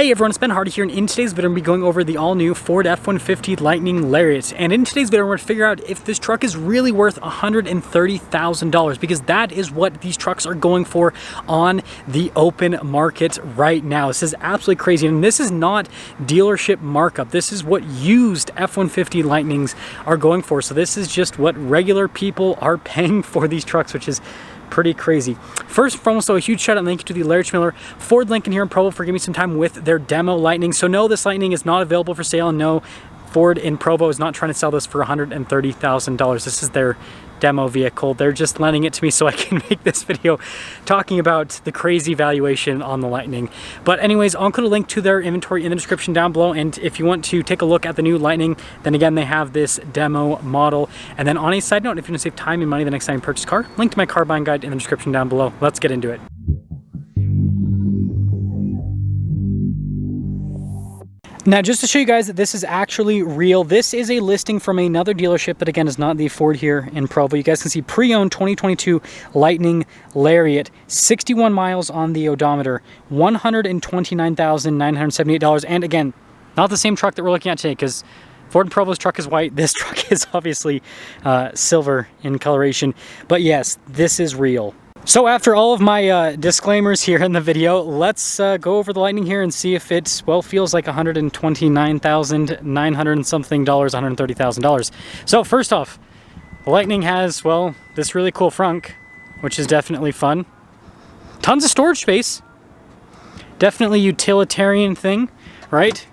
Hey everyone, it's Ben Hardy here, and in today's video I'm going to be going over the all-new Ford F-150 Lightning Lariat. And in today's video we're going to figure out if this truck is really worth $130,000, because that is what these trucks are going for on the open market right now. This is absolutely crazy, and this is not dealership markup. This is what used F-150 Lightnings are going for. So this is just what regular people are paying for these trucks, which is pretty crazy. First and foremost, though, a huge shout out and thank you to the Larry Miller Ford Lincoln here in Provo for giving me some time with their demo Lightning. So no, this Lightning is not available for sale, and no, Ford in Provo is not trying to sell this for $130,000. This is their demo vehicle. They're just lending it to me so I can make this video talking about the crazy valuation on the Lightning. But anyways, I'll include a link to their inventory in the description down below, and if you want to take a look at the new Lightning, then again, they have this demo model. And then on a side note, if you want to save time and money the next time you purchase a car, link to my car buying guide in the description down below. Let's get into it. Now, just to show you guys that this is actually real, this is a listing from another dealership that again is not the Ford here in Provo. You guys can see pre-owned 2022 Lightning Lariat, 61 miles on the odometer, $129,978. And again, not the same truck that we're looking at today, because Ford Provo's truck is white. This truck is obviously silver in coloration. But yes, this is real. So after all of my disclaimers here in the video, let's go over the Lightning here and see if it, well, feels like $129,900 and something dollars, $130,000. So first off, the Lightning has, well, this really cool frunk, which is definitely fun. Tons of storage space. Definitely utilitarian thing, right?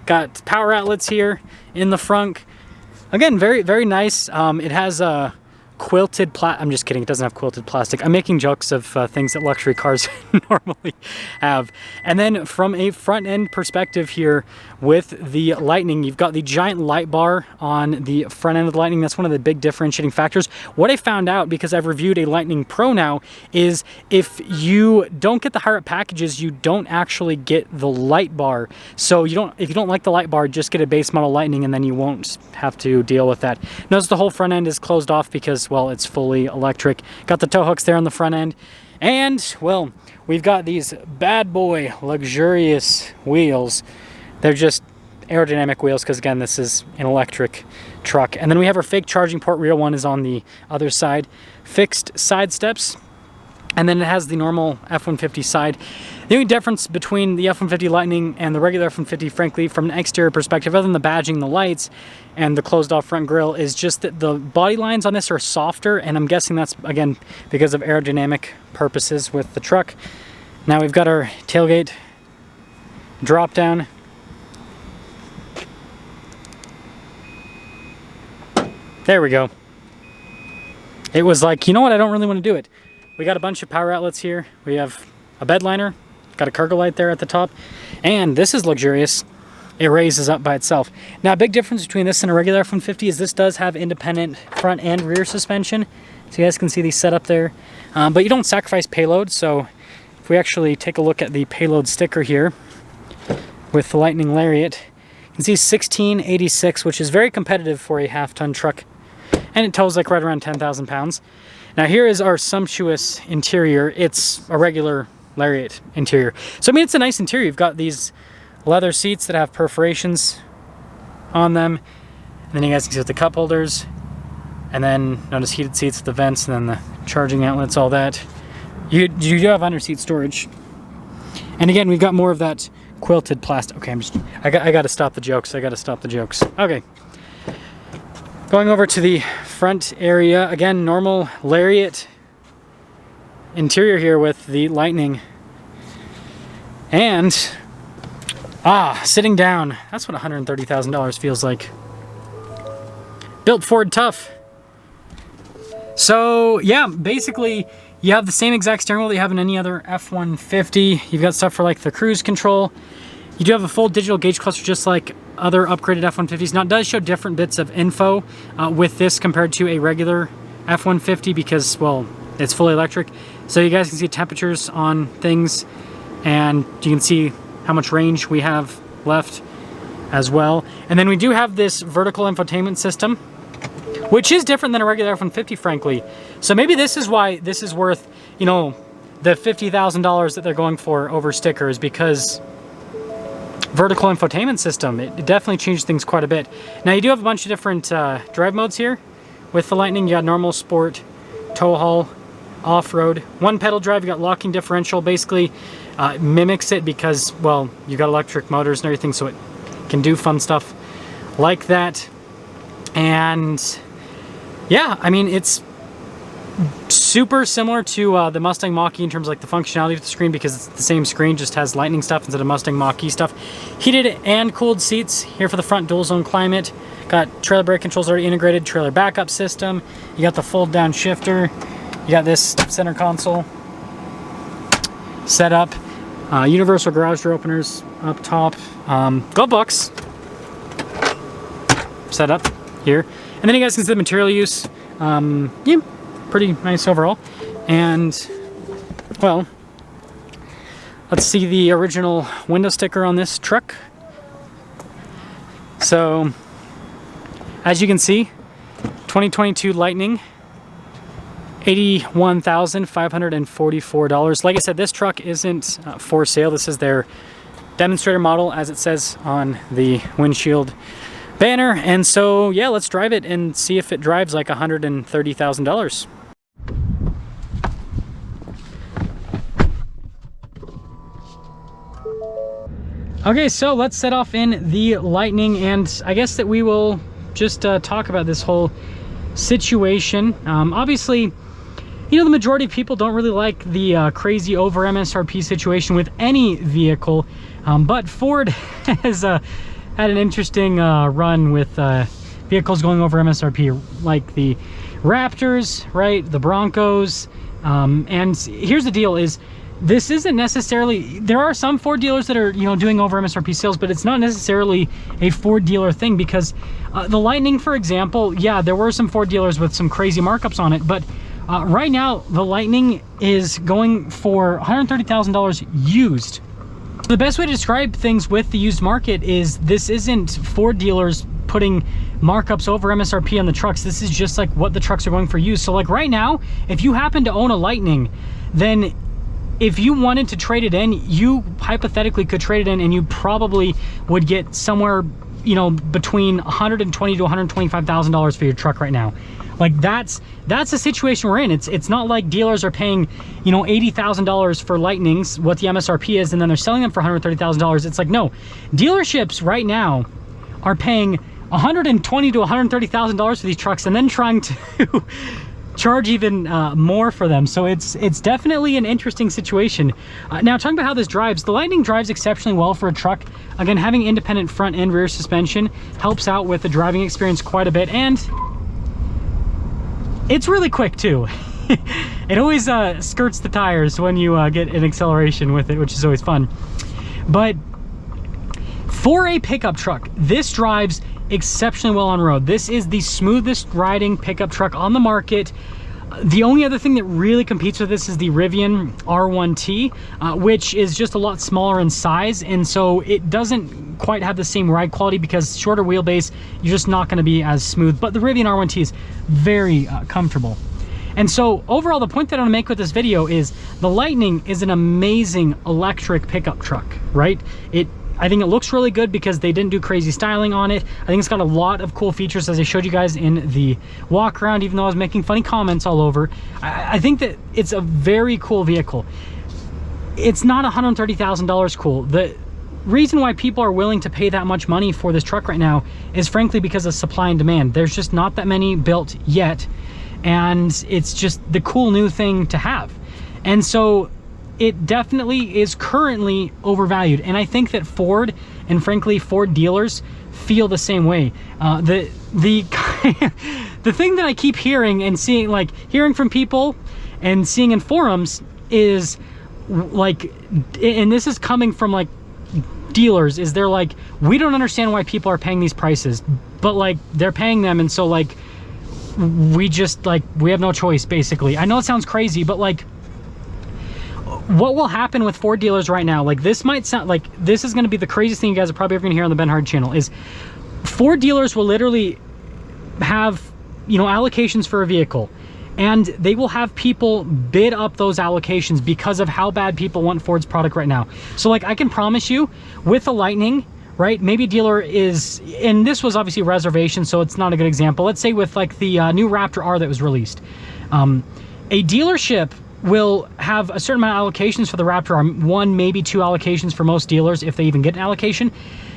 Got power outlets here in the frunk. Again, very, very nice. It has a quilted I'm just kidding, it doesn't have quilted plastic. I'm making jokes of things that luxury cars normally have. And then from a front end perspective here with the Lightning, you've got the giant light bar on the front end of the Lightning. That's one of the big differentiating factors. What I found out, because I've reviewed a Lightning Pro now, is if you don't get the higher up packages, you don't actually get the light bar. So if you don't like the light bar, just get a base model Lightning and then you won't have to deal with that. Notice the whole front end is closed off because, well, it's fully electric. Got the tow hooks there on the front end. And, well, we've got these bad boy luxurious wheels. They're just aerodynamic wheels because, again, this is an electric truck. And then we have our fake charging port. Real one is on the other side. Fixed side steps. And then it has the normal F-150 side. The only difference between the F-150 Lightning and the regular F-150, frankly, from an exterior perspective, other than the badging, the lights, and the closed-off front grille, is just that the body lines on this are softer, and I'm guessing that's, again, because of aerodynamic purposes with the truck. Now we've got our tailgate drop-down. There we go. It was like, you know what, I don't really want to do it. We got a bunch of power outlets here. We have a bed liner, got a cargo light there at the top, and this is luxurious. It raises up by itself. Now, a big difference between this and a regular F-150 is this does have independent front and rear suspension. So you guys can see these set up there. But you don't sacrifice payload, so if we actually take a look at the payload sticker here with the Lightning Lariat, you can see 1686, which is very competitive for a half-ton truck, and it tows like right around 10,000 pounds. Now here is our sumptuous interior. It's a regular Lariat interior. So I mean, it's a nice interior. You've got these leather seats that have perforations on them. And then you guys can see with the cup holders. And then notice heated seats with the vents, and then the charging outlets, all that. You do have under seat storage. And again, we've got more of that quilted plastic. Okay, I got to stop the jokes. Okay. Going over to the front area, again, normal Lariat interior here with the Lightning. And, sitting down, that's what $130,000 feels like. Built Ford tough. So, yeah, basically, you have the same exact steering wheel that you have in any other F-150. You've got stuff for, like, the cruise control. You do have a full digital gauge cluster just like other upgraded F-150s. Now, it does show different bits of info with this compared to a regular F-150 because, well, it's fully electric. So you guys can see temperatures on things, and you can see how much range we have left as well. And then we do have this vertical infotainment system, which is different than a regular F-150, frankly. So maybe this is why this is worth, you know, the $50,000 that they're going for over stickers, because vertical infotainment system. It definitely changed things quite a bit. Now you do have a bunch of different drive modes here with the Lightning. You got normal, sport, tow haul, off-road. One pedal drive, you got locking differential, basically mimics it because, well, you got electric motors and everything, so it can do fun stuff like that. And yeah, I mean, it's super similar to the Mustang Mach-E in terms of like the functionality of the screen, because it's the same screen, just has Lightning stuff instead of Mustang Mach-E stuff. Heated and cooled seats here for the front, dual zone climate. Got trailer brake controls already integrated, trailer backup system. You got the fold down shifter. You got this center console set up. Universal garage door openers up top. Glove box set up here. And then you guys can see the material use. Yeah, pretty nice overall. And, well, let's see the original window sticker on this truck. So, as you can see, 2022 Lightning, $81,544. Like I said, this truck isn't for sale. This is their demonstrator model, as it says on the windshield banner. And so, yeah, let's drive it and see if it drives like $130,000. Okay, so let's set off in the Lightning, and I guess that we will just talk about this whole situation. Obviously, you know, the majority of people don't really like the crazy over MSRP situation with any vehicle, but Ford has had an interesting run with vehicles going over MSRP, like the Raptors, right, the Broncos, and here's the deal is, this isn't necessarily, there are some Ford dealers that are, you know, doing over MSRP sales, but it's not necessarily a Ford dealer thing, because the Lightning, for example, yeah, there were some Ford dealers with some crazy markups on it, but right now the Lightning is going for $130,000 used. The best way to describe things with the used market is, this isn't Ford dealers putting markups over MSRP on the trucks. This is just like what the trucks are going for used. So like right now, if you happen to own a Lightning, then if you wanted to trade it in, you hypothetically could trade it in, and you probably would get somewhere, you know, between $120,000 to $125,000 for your truck right now. Like that's the situation we're in. It's not like dealers are paying, you know, $80,000 for Lightnings, what the MSRP is, and then they're selling them for $130,000. It's like, no, dealerships right now are paying $120,000 to $130,000 for these trucks, and then trying to charge even more for them. So it's definitely an interesting situation. Now, talking about how this drives, the Lightning drives exceptionally well for a truck. Again, having independent front and rear suspension helps out with the driving experience quite a bit, and it's really quick too. It always skirts the tires when you get an acceleration with it, which is always fun. But for a pickup truck, this drives exceptionally well on road. This is the smoothest riding pickup truck on the market. The only other thing that really competes with this is the Rivian R1T, which is just a lot smaller in size, and so it doesn't quite have the same ride quality, because shorter wheelbase, you're just not going to be as smooth. But the Rivian R1T is very comfortable. And so overall, the point that I want to make with this video is, the Lightning is an amazing electric pickup truck, right? I think it looks really good because they didn't do crazy styling on it. I think it's got a lot of cool features, as I showed you guys in the walk around, even though I was making funny comments all over. I think that it's a very cool vehicle. It's not $130,000 cool. The reason why people are willing to pay that much money for this truck right now is frankly because of supply and demand. There's just not that many built yet, and it's just the cool new thing to have. And so it definitely is currently overvalued, and I think that Ford, and frankly Ford dealers, feel the same way. The thing that I keep hearing and seeing, like hearing from people and seeing in forums, is like, and this is coming from like dealers, is they're like, we don't understand why people are paying these prices, but like they're paying them, and so like we just like, we have no choice basically. I know it sounds crazy, but like, what will happen with Ford dealers right now, like this might sound like, this is going to be the craziest thing you guys are probably ever going to hear on the Ben Hard channel, is Ford dealers will literally have, you know, allocations for a vehicle, and they will have people bid up those allocations because of how bad people want Ford's product right now. So like, I can promise you with the Lightning, right, maybe a dealer is, and this was obviously a reservation, so it's not a good example. Let's say with like the new Raptor R that was released, a dealership will have a certain amount of allocations for the Raptor R, 1, maybe 2 allocations for most dealers if they even get an allocation.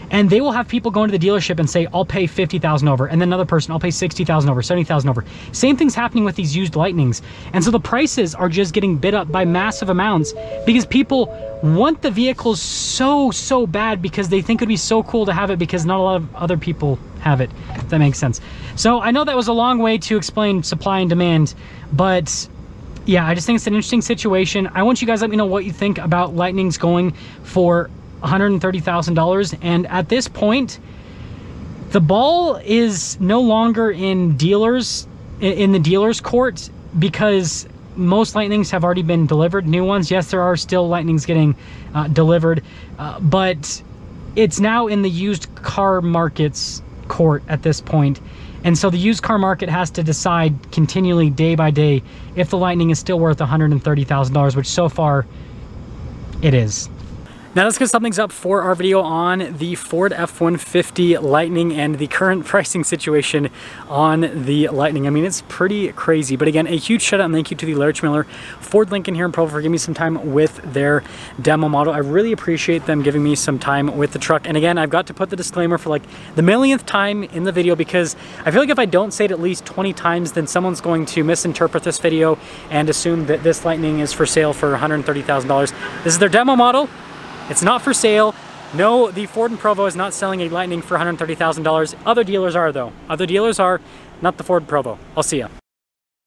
And they will have people go into the dealership and say, I'll pay 50,000 over. And then another person, I'll pay 60,000 over, 70,000 over. Same thing's happening with these used Lightnings. And so the prices are just getting bid up by massive amounts because people want the vehicles so bad because they think it'd be so cool to have it because not a lot of other people have it, if that makes sense. So I know that was a long way to explain supply and demand, but yeah, I just think it's an interesting situation. I want you guys to let me know what you think about Lightnings going for $130,000. And at this point, the ball is no longer in the dealer's court because most Lightnings have already been delivered, new ones. Yes, there are still Lightnings getting delivered, but it's now in the used car market's court at this point. And so the used car market has to decide continually, day by day, if the Lightning is still worth $130,000, which so far it is. Now let's get some things up for our video on the Ford F-150 Lightning and the current pricing situation on the Lightning. I mean, it's pretty crazy. But again, a huge shout out and thank you to the Larry Miller Ford Lincoln here in Provo for giving me some time with their demo model. I really appreciate them giving me some time with the truck. And again, I've got to put the disclaimer for like the millionth time in the video because I feel like if I don't say it at least 20 times, then someone's going to misinterpret this video and assume that this Lightning is for sale for $130,000. This is their demo model. It's not for sale. No, the Ford in Provo is not selling a Lightning for $130,000. Other dealers are though. Other dealers are, not the Ford Provo. I'll see ya.